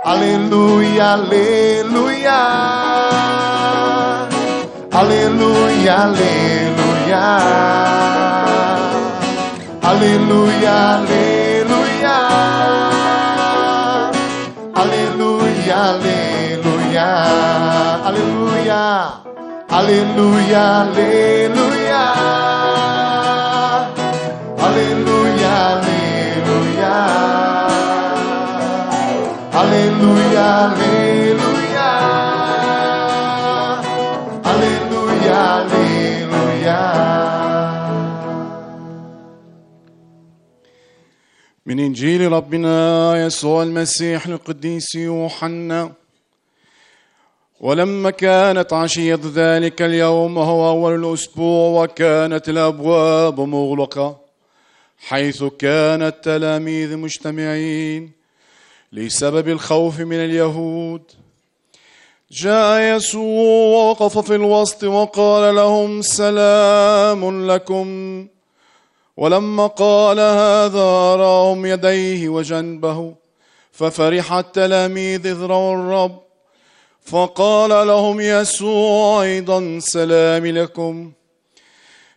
Aleluia, aleluia. Aleluia, aleluia. Aleluia, aleluia. Aleluia, aleluia. Aleluia. Aleluia, aleluia. Aleluia, aleluia. Aleluia, aleluia. Aleluia, aleluia. من إنجيل ربنا يسوع المسيح للقديس يوحنا. ولما كانت عشية ذلك اليوم وهو أول الأسبوع وكانت الأبواب مغلقة حيث كان التلاميذ مجتمعين لسبب الخوف من اليهود، جاء يسوع ووقف في الوسط وقال لهم: سلام لكم. ولما قال هذا أراهم يديه وجنبه، ففرح التلاميذ إذ رأوا الرب. فقال لهم يسوع أيضا: سلام لكم.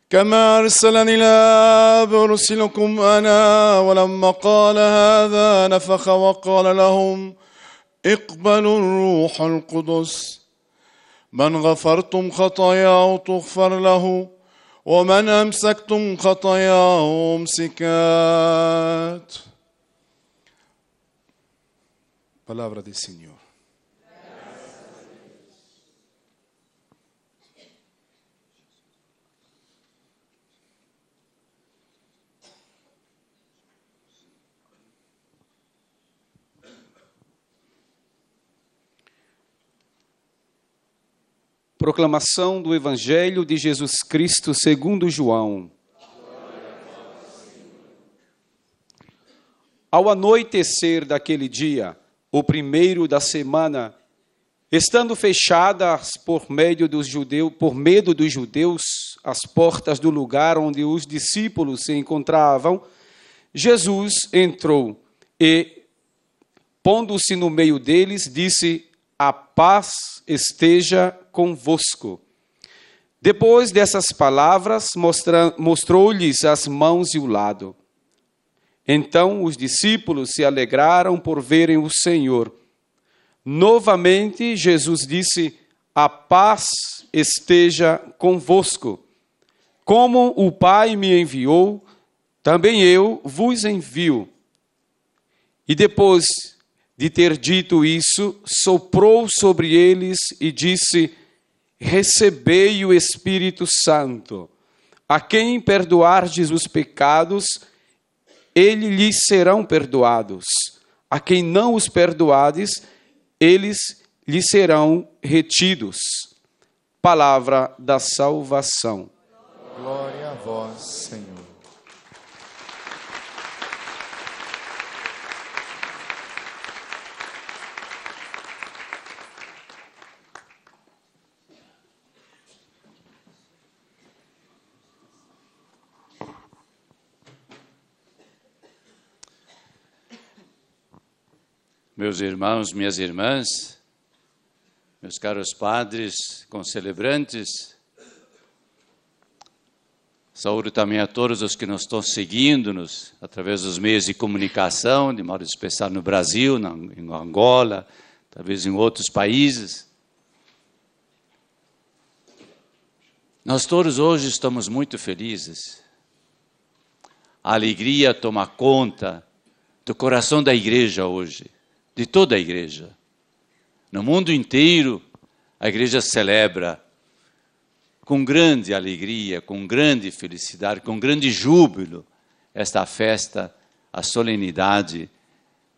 كما أرسلني الآب أرسلكم أنا. ولما قال هذا نفخ وقال لهم: اقبلوا الروح القدس. من غفرتم خطاياه تغفر له، ومن أمسكتم خطاياه أمسكات. Palavra do Senhor. Proclamação do Evangelho de Jesus Cristo segundo João. Ao anoitecer daquele dia, o primeiro da semana, estando fechadas por medo dos judeus as portas do lugar onde os discípulos se encontravam, Jesus entrou e, pondo-se no meio deles, disse: a paz esteja convosco. Depois dessas palavras, mostrou-lhes as mãos e o lado. Então os discípulos se alegraram por verem o Senhor. Novamente Jesus disse: a paz esteja convosco. Como o Pai me enviou, também eu vos envio. E depois de ter dito isso, soprou sobre eles e disse: recebei o Espírito Santo. A quem perdoardes os pecados, eles lhes serão perdoados. A quem não os perdoardes, eles lhes serão retidos. Palavra da salvação. Glória a vós, Senhor. Meus irmãos, minhas irmãs, meus caros padres, concelebrantes, saúdo também a todos os que nos estão seguindo através dos meios de comunicação, de modo especial no Brasil, em Angola, talvez em outros países. Nós todos hoje estamos muito felizes. A alegria toma conta do coração da igreja hoje. De toda a igreja. No mundo inteiro, a igreja celebra com grande alegria, com grande felicidade, com grande júbilo, esta festa, a solenidade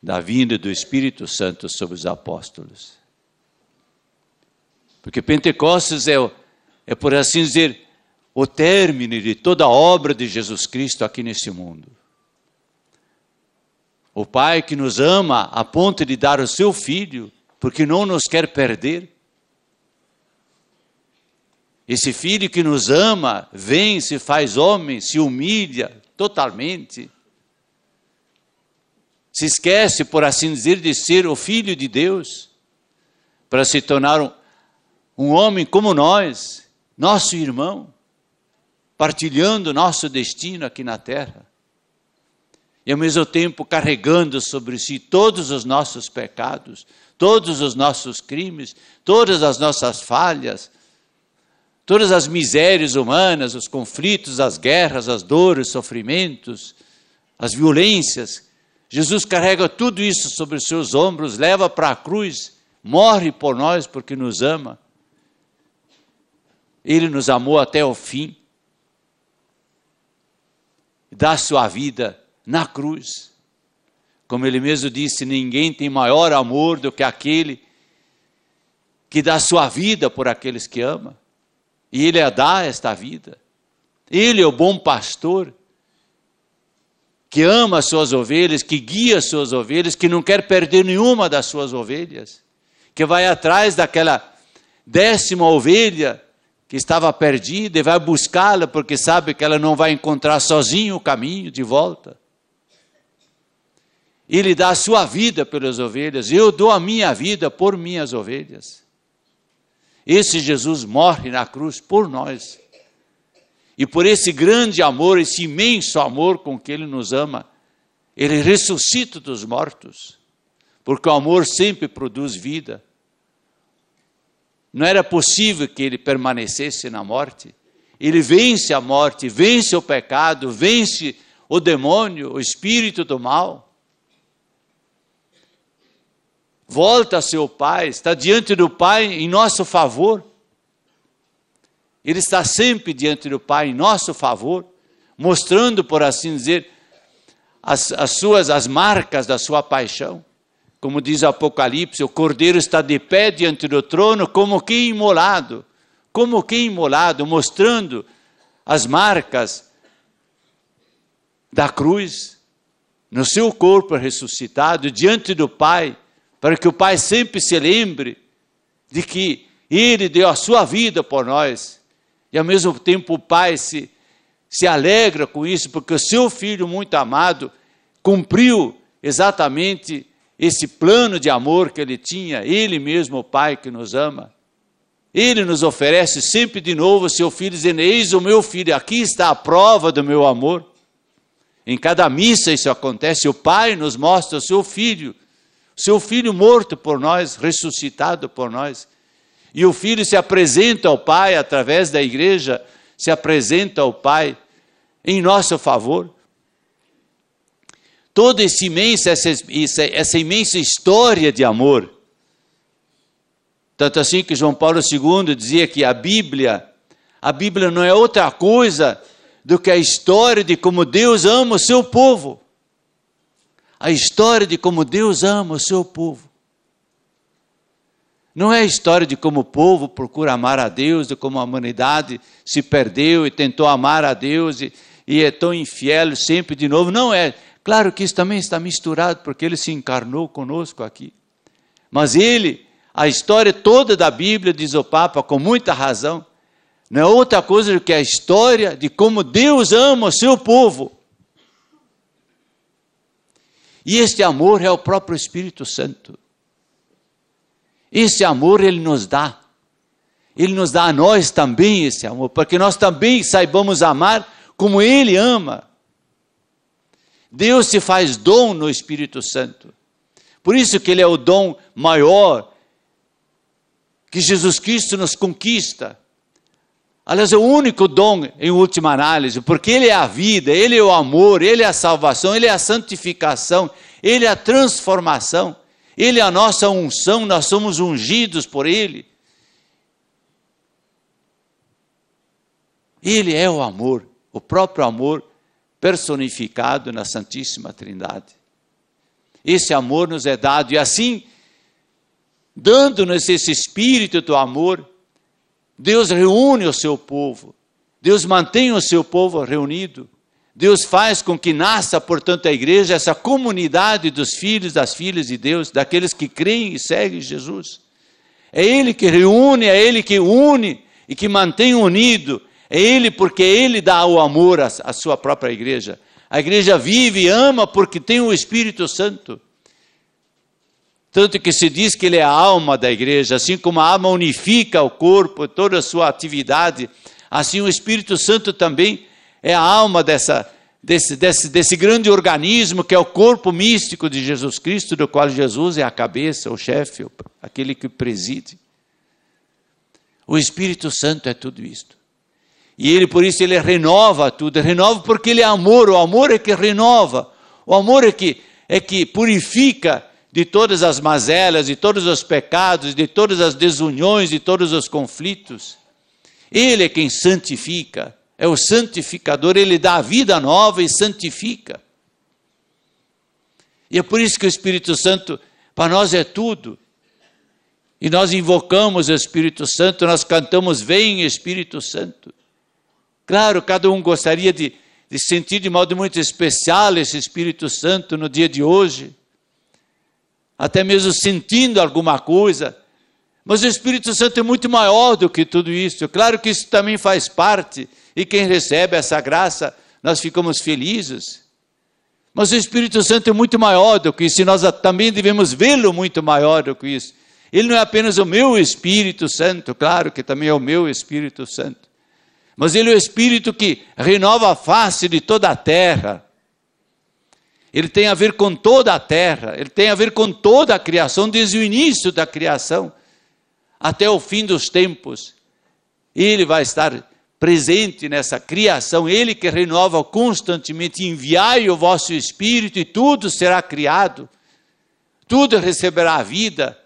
da vinda do Espírito Santo sobre os apóstolos. Porque Pentecostes é, por assim dizer, o término de toda a obra de Jesus Cristo aqui nesse mundo. O Pai que nos ama a ponto de dar o seu Filho, porque não nos quer perder. Esse Filho que nos ama, vem, se faz homem, se humilha totalmente. se esquece, por assim dizer, de ser o Filho de Deus, para se tornar um homem como nós, nosso irmão, partilhando nosso destino aqui na terra. E ao mesmo tempo carregando sobre si todos os nossos pecados, todos os nossos crimes, todas as nossas falhas, todas as misérias humanas, os conflitos, as guerras, as dores, os sofrimentos, as violências. Jesus carrega tudo isso sobre os seus ombros, leva para a cruz, morre por nós porque nos ama. Ele nos amou até o fim. Dá sua vida na cruz. Como ele mesmo disse, ninguém tem maior amor do que aquele que dá sua vida por aqueles que ama. E ele dá esta vida. Ele é o bom pastor, que ama as suas ovelhas, que guia as suas ovelhas, que não quer perder nenhuma das suas ovelhas, que vai atrás daquela 10ª ovelha que estava perdida e vai buscá-la, porque sabe que ela não vai encontrar sozinho o caminho de volta. Ele dá a sua vida pelas ovelhas, eu dou a minha vida por minhas ovelhas. Esse Jesus morre na cruz por nós. E por esse grande amor, esse imenso amor com que Ele nos ama, Ele ressuscita dos mortos, porque o amor sempre produz vida. Não era possível que Ele permanecesse na morte. Ele vence a morte, vence o pecado, vence o demônio, o espírito do mal. Volta a seu Pai, está diante do Pai em nosso favor. Ele está sempre diante do Pai em nosso favor, mostrando, por assim dizer, as marcas da sua paixão. Como diz o Apocalipse, o Cordeiro está de pé diante do trono, como que imolado, mostrando as marcas da cruz no seu corpo ressuscitado, diante do Pai, para que o Pai sempre se lembre de que Ele deu a sua vida por nós. E ao mesmo tempo o Pai se alegra com isso, porque o seu Filho muito amado cumpriu exatamente esse plano de amor que Ele tinha. Ele mesmo, o Pai que nos ama. Ele nos oferece sempre de novo o seu Filho, dizendo, eis o meu Filho, aqui está a prova do meu amor. Em cada missa isso acontece, o Pai nos mostra o seu Filho morto por nós, ressuscitado por nós. E o Filho se apresenta ao Pai, através da igreja, se apresenta ao Pai em nosso favor. Toda essa imensa história de amor. Tanto assim que João Paulo II dizia que a Bíblia não é outra coisa do que a história de como Deus ama o seu povo. A história de como Deus ama o seu povo. Não é a história de como o povo procura amar a Deus, de como a humanidade se perdeu e tentou amar a Deus e é tão infiel sempre de novo. Não é. Claro que isso também está misturado, porque Ele se encarnou conosco aqui. Mas a história toda da Bíblia, diz o Papa com muita razão, não é outra coisa do que a história de como Deus ama o seu povo. E este amor é o próprio Espírito Santo. Esse amor Ele nos dá. Ele nos dá a nós também esse amor, para que nós também saibamos amar como Ele ama. Deus se faz dom no Espírito Santo. Por isso que Ele é o dom maior, que Jesus Cristo nos conquista. Aliás, é o único dom em última análise, porque Ele é a vida, Ele é o amor, Ele é a salvação, Ele é a santificação, Ele é a transformação, Ele é a nossa unção, nós somos ungidos por Ele. Ele é o amor, o próprio amor personificado na Santíssima Trindade. Esse amor nos é dado e assim, dando-nos esse espírito do amor, Deus reúne o seu povo, Deus mantém o seu povo reunido, Deus faz com que nasça, portanto, a igreja, essa comunidade dos filhos, das filhas de Deus, daqueles que creem e seguem Jesus. É Ele que reúne, é Ele que une e que mantém unido, é Ele porque Ele dá o amor à sua própria igreja. A igreja vive e ama porque tem o Espírito Santo. Tanto que se diz que ele é a alma da igreja, assim como a alma unifica o corpo, toda a sua atividade, assim o Espírito Santo também é a alma desse grande organismo que é o corpo místico de Jesus Cristo, do qual Jesus é a cabeça, o chefe, aquele que preside. O Espírito Santo é tudo isto. E ele, por isso, ele renova tudo, renova porque ele é amor, o amor é que renova, o amor é que purifica de todas as mazelas, de todos os pecados, de todas as desuniões, de todos os conflitos. Ele é quem santifica, é o santificador, ele dá a vida nova e santifica. E é por isso que o Espírito Santo, para nós é tudo. E nós invocamos o Espírito Santo, nós cantamos, vem Espírito Santo. Claro, cada um gostaria de sentir de modo muito especial esse Espírito Santo no dia de hoje, até mesmo sentindo alguma coisa, mas o Espírito Santo é muito maior do que tudo isso. Claro que isso também faz parte, e quem recebe essa graça, nós ficamos felizes, mas o Espírito Santo é muito maior do que isso, e nós também devemos vê-lo muito maior do que isso. Ele não é apenas o meu Espírito Santo, claro que também é o meu Espírito Santo, mas ele é o Espírito que renova a face de toda a terra. Ele tem a ver com toda a terra, ele tem a ver com toda a criação, desde o início da criação até o fim dos tempos. Ele vai estar presente nessa criação, ele que renova constantemente. Enviai o vosso Espírito e tudo será criado, tudo receberá vida,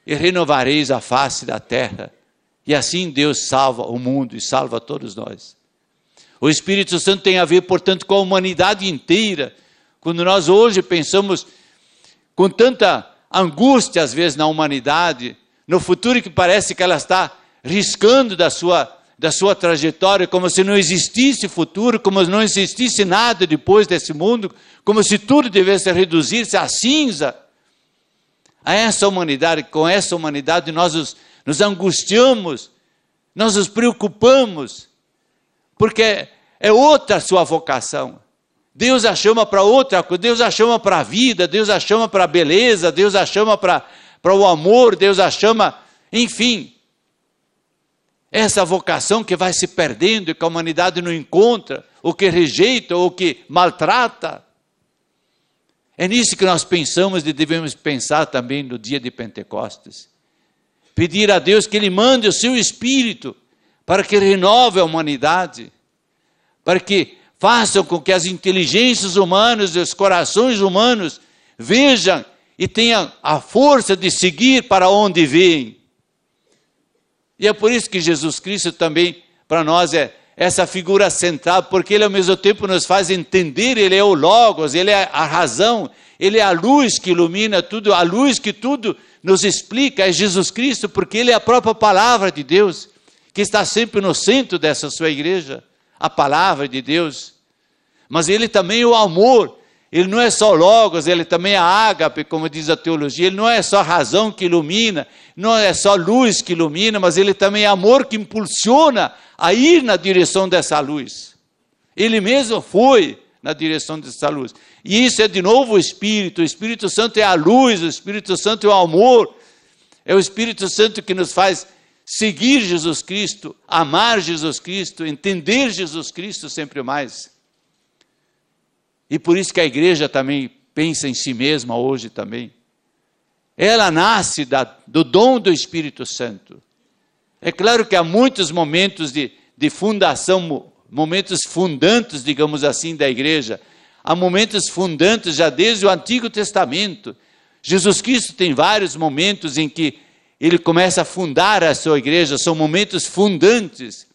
e renovareis a face da terra. E assim Deus salva o mundo e salva todos nós. O Espírito Santo tem a ver, portanto, com a humanidade inteira. Quando nós hoje pensamos com tanta angústia, às vezes, na humanidade, no futuro que parece que ela está riscando da sua trajetória, como se não existisse futuro, como se não existisse nada depois desse mundo, como se tudo devesse reduzir-se a cinza. A essa humanidade, com essa humanidade nós nos angustiamos, nós nos preocupamos, porque é outra a sua vocação. Deus a chama para outra coisa, Deus a chama para a vida, Deus a chama para a beleza, Deus a chama para o amor, Deus a chama, enfim. Essa vocação que vai se perdendo e que a humanidade não encontra, ou que rejeita, ou que maltrata. É nisso que nós pensamos e devemos pensar também no dia de Pentecostes. Pedir a Deus que Ele mande o seu Espírito para que renove a humanidade, para que façam com que as inteligências humanas e os corações humanos vejam e tenham a força de seguir para onde vêm. E é por isso que Jesus Cristo também, para nós, é essa figura central, porque Ele ao mesmo tempo nos faz entender, Ele é o Logos, Ele é a razão, Ele é a luz que ilumina tudo, a luz que tudo nos explica, é Jesus Cristo, porque Ele é a própria palavra de Deus, que está sempre no centro dessa sua igreja, a palavra de Deus. Mas Ele também é o amor, Ele não é só Logos, Ele também é a ágape, como diz a teologia, Ele não é só razão que ilumina, não é só luz que ilumina, mas Ele também é amor que impulsiona a ir na direção dessa luz. Ele mesmo foi na direção dessa luz. E isso é de novo o Espírito Santo é a luz, o Espírito Santo é o amor, é o Espírito Santo que nos faz seguir Jesus Cristo, amar Jesus Cristo, entender Jesus Cristo sempre mais. E por isso que a igreja também pensa em si mesma hoje também. Ela nasce do dom do Espírito Santo. É claro que há muitos momentos de fundação, momentos fundantes, digamos assim, da igreja. Há momentos fundantes já desde o Antigo Testamento. Jesus Cristo tem vários momentos em que Ele começa a fundar a sua igreja, são momentos fundantes.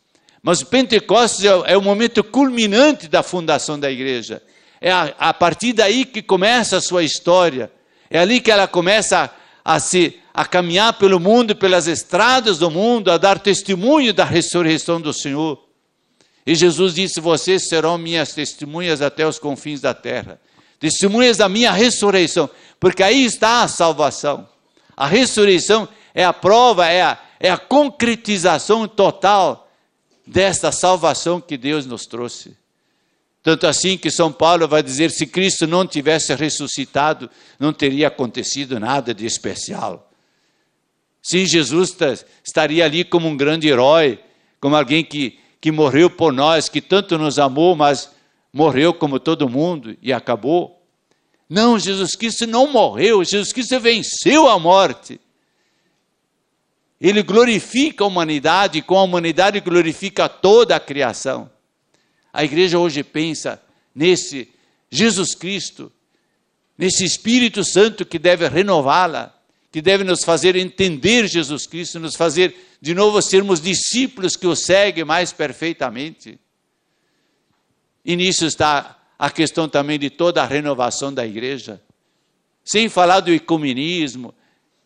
Mas o Pentecostes é o momento culminante da fundação da igreja. É a partir daí que começa a sua história. É ali que ela começa a caminhar pelo mundo, pelas estradas do mundo, a dar testemunho da ressurreição do Senhor. E Jesus disse, vocês serão minhas testemunhas até os confins da terra. Testemunhas da minha ressurreição, porque aí está a salvação. A ressurreição é a prova, é a concretização total desta salvação que Deus nos trouxe. Tanto assim que São Paulo vai dizer, se Cristo não tivesse ressuscitado, não teria acontecido nada de especial. Sim, Jesus estaria ali como um grande herói, como alguém que morreu por nós, que tanto nos amou, mas morreu como todo mundo e acabou. Não, Jesus Cristo não morreu, Jesus Cristo venceu a morte. Ele glorifica a humanidade, e com a humanidade glorifica toda a criação. A igreja hoje pensa nesse Jesus Cristo, nesse Espírito Santo que deve renová-la, que deve nos fazer entender Jesus Cristo, nos fazer de novo sermos discípulos que o seguem mais perfeitamente. E nisso está a questão também de toda a renovação da igreja. Sem falar do ecumenismo,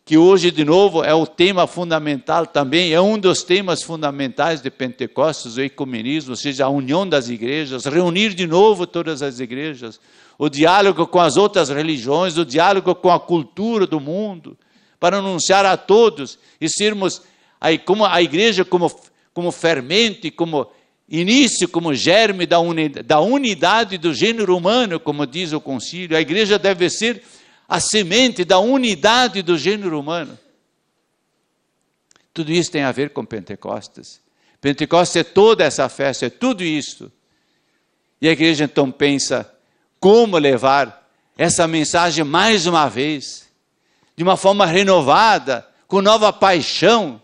que hoje, de novo, é o tema fundamental também, é um dos temas fundamentais de Pentecostes, o ecumenismo, ou seja, a união das igrejas, reunir de novo todas as igrejas, o diálogo com as outras religiões, o diálogo com a cultura do mundo, para anunciar a todos e sermos como a igreja como fermento, como início, como germe da unidade do gênero humano, como diz o concílio. A igreja deve ser a semente da unidade do gênero humano. Tudo isso tem a ver com Pentecostes. Pentecostes é toda essa festa, é tudo isso. E a igreja então pensa como levar essa mensagem mais uma vez, de uma forma renovada, com nova paixão.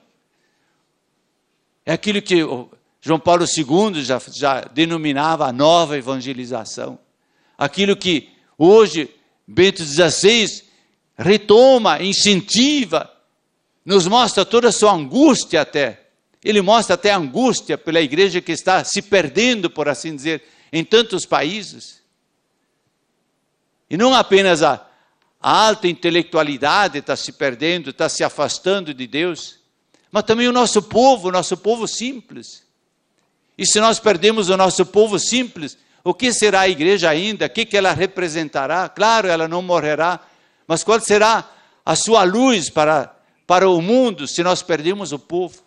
É aquilo que João Paulo II já denominava a nova evangelização. Aquilo que hoje Bento XVI retoma, incentiva, nos mostra toda a sua angústia até. Ele mostra até a angústia pela igreja que está se perdendo, por assim dizer, em tantos países. E não apenas a alta intelectualidade está se perdendo, está se afastando de Deus, mas também o nosso povo simples. E se nós perdemos o nosso povo simples, o que será a igreja ainda? O que ela representará? Claro, ela não morrerá, mas qual será a sua luz para o mundo se nós perdemos o povo?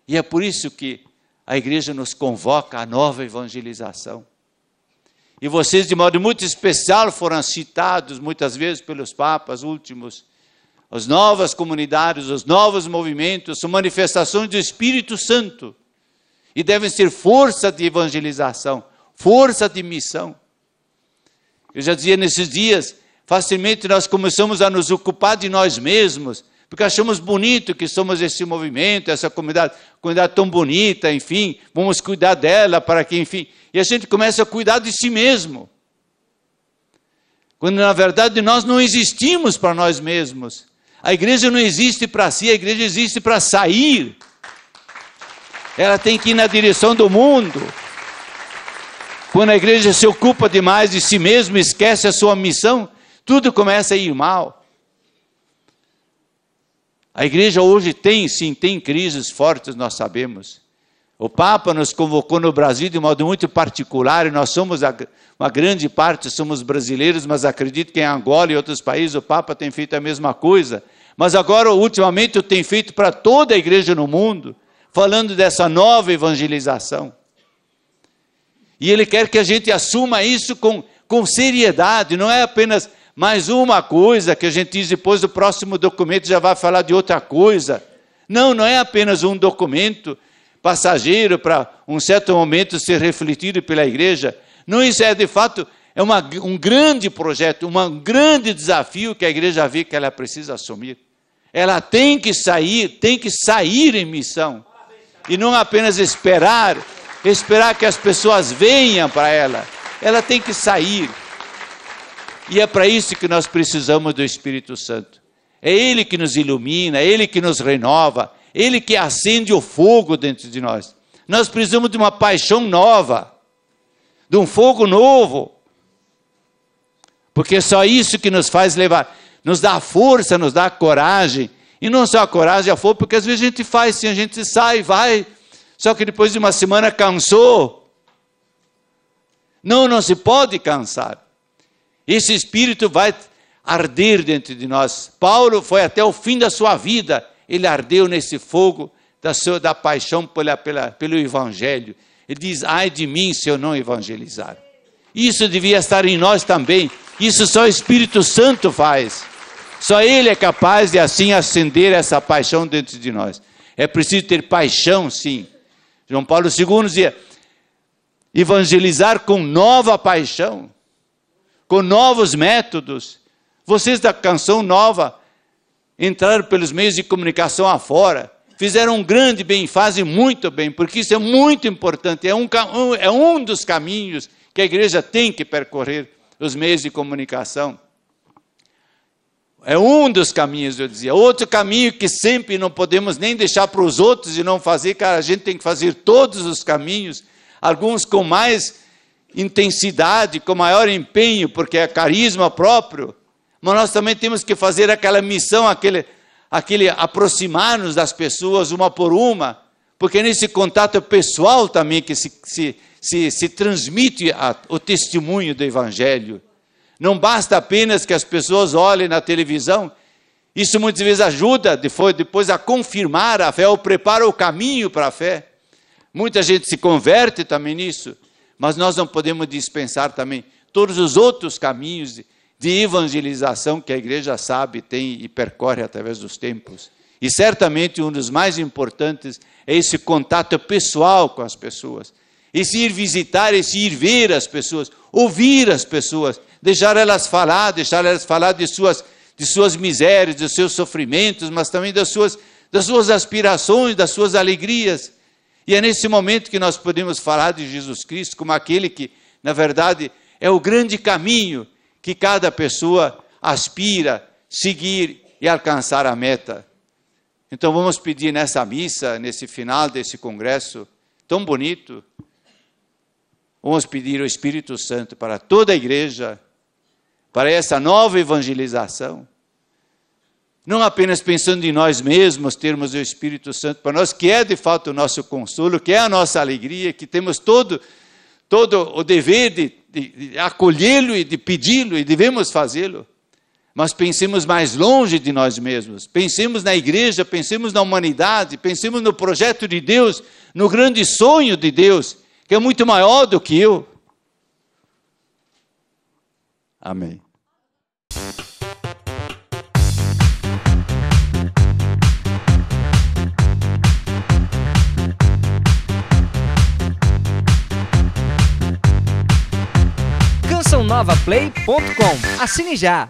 E é por isso que a igreja nos convoca à nova evangelização. E vocês, de modo muito especial, foram citados muitas vezes pelos papas últimos. As novas comunidades, os novos movimentos, são manifestações do Espírito Santo. E devem ser força de evangelização, força de missão. Eu já dizia nesses dias, facilmente nós começamos a nos ocupar de nós mesmos, porque achamos bonito que somos esse movimento, essa comunidade tão bonita, enfim, vamos cuidar dela para que, enfim, e a gente começa a cuidar de si mesmo. Quando na verdade nós não existimos para nós mesmos. A igreja não existe para si, a igreja existe para sair. Ela tem que ir na direção do mundo. Quando a igreja se ocupa demais de si mesma, esquece a sua missão, tudo começa a ir mal. A igreja hoje tem crises fortes, nós sabemos. O Papa nos convocou no Brasil de modo muito particular, e nós somos, uma grande parte somos brasileiros, mas acredito que em Angola e outros países o Papa tem feito a mesma coisa. Mas agora, ultimamente, o tem feito para toda a igreja no mundo, falando dessa nova evangelização. E ele quer que a gente assuma isso com seriedade, não é apenas mais uma coisa que a gente diz depois do próximo documento já vai falar de outra coisa. Não é apenas um documento passageiro para um certo momento ser refletido pela igreja. Não, isso é de fato um grande projeto, um grande desafio que a igreja vê que ela precisa assumir. Ela tem que sair em missão. E não apenas esperar que as pessoas venham para ela. Ela tem que sair. E é para isso que nós precisamos do Espírito Santo. É Ele que nos ilumina, é Ele que nos renova, Ele que acende o fogo dentro de nós. Nós precisamos de uma paixão nova, de um fogo novo. Porque é só isso que nos faz levar, nos dá força, nos dá coragem. E não só a coragem, a força, porque às vezes a gente faz assim, a gente sai, vai, só que depois de uma semana cansou. Não se pode cansar. Esse Espírito vai arder dentro de nós. Paulo foi até o fim da sua vida, ele ardeu nesse fogo da paixão pelo Evangelho. Ele diz, ai de mim se eu não evangelizar. Isso devia estar em nós também. Isso só o Espírito Santo faz. Só Ele é capaz de assim acender essa paixão dentro de nós. É preciso ter paixão, sim. João Paulo II dizia, evangelizar com nova paixão, com novos métodos. Vocês da Canção Nova entraram pelos meios de comunicação afora, fizeram um grande bem, fazem muito bem, porque isso é muito importante, é um dos caminhos que a igreja tem que percorrer, os meios de comunicação. É um dos caminhos, eu dizia. Outro caminho que sempre não podemos nem deixar para os outros e não fazer, cara, a gente tem que fazer todos os caminhos, alguns com mais intensidade, com maior empenho, porque é carisma próprio, mas nós também temos que fazer aquela missão, aquele aproximar-nos das pessoas uma por uma, porque nesse contato pessoal também que se transmite o testemunho do Evangelho. Não basta apenas que as pessoas olhem na televisão, isso muitas vezes ajuda depois a confirmar a fé, ou prepara o caminho para a fé. Muita gente se converte também nisso, mas nós não podemos dispensar também todos os outros caminhos de evangelização que a igreja sabe, tem e percorre através dos tempos. E certamente um dos mais importantes é esse contato pessoal com as pessoas. Esse ir visitar, esse ir ver as pessoas, ouvir as pessoas, deixar elas falar de suas misérias, dos seus sofrimentos, mas também das suas aspirações, das suas alegrias. E é nesse momento que nós podemos falar de Jesus Cristo como aquele que, na verdade, é o grande caminho que cada pessoa aspira seguir e alcançar a meta. Então vamos pedir nessa missa, nesse final desse congresso tão bonito, vamos pedir ao Espírito Santo para toda a igreja, para essa nova evangelização, não apenas pensando em nós mesmos, termos o Espírito Santo para nós, que é de fato o nosso consolo, que é a nossa alegria, que temos todo o dever de acolhê-lo e de pedi-lo, e devemos fazê-lo. Mas pensemos mais longe de nós mesmos, pensemos na igreja, pensemos na humanidade, pensemos no projeto de Deus, no grande sonho de Deus, que é muito maior do que eu. Amém. CançãoNovaPlay.com. Assine já!